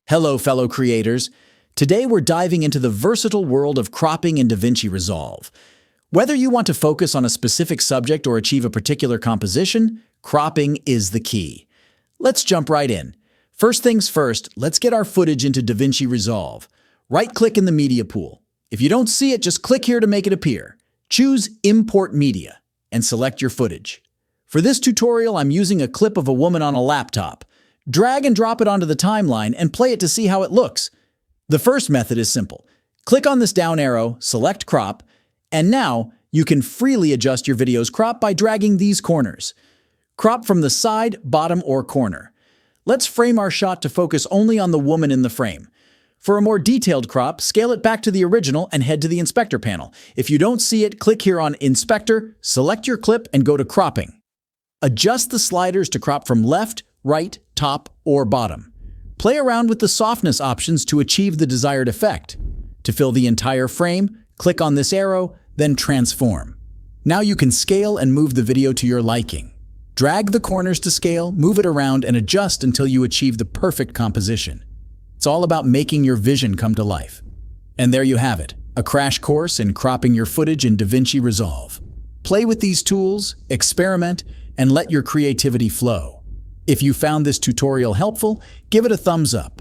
Hello, fellow creators. Today we're diving into the versatile world of cropping in DaVinci Resolve. Whether you want to focus on a specific subject or achieve a particular composition, cropping is the key. Let's jump right in. First things first, let's get our footage into DaVinci Resolve. Right-click in the media pool. If you don't see it, just click here to make it appear. Choose Import Media and select your footage. For this tutorial, I'm using a clip of a woman on a laptop. Drag and drop it onto the timeline and play it to see how it looks. The first method is simple. Click on this down arrow, select crop, and now you can freely adjust your video's crop by dragging these corners. Crop from the side, bottom, or corner. Let's frame our shot to focus only on the woman in the frame. For a more detailed crop, scale it back to the original and head to the Inspector panel. If you don't see it, click here on Inspector, select your clip, and go to Cropping. Adjust the sliders to crop from left, right, top, or bottom. Play around with the softness options to achieve the desired effect. To fill the entire frame, click on this arrow, then Transform. Now you can scale and move the video to your liking. Drag the corners to scale, move it around, and adjust until you achieve the perfect composition. It's all about making your vision come to life. And there you have it, a crash course in cropping your footage in DaVinci Resolve. Play with these tools, experiment, and let your creativity flow. If you found this tutorial helpful, give it a thumbs up.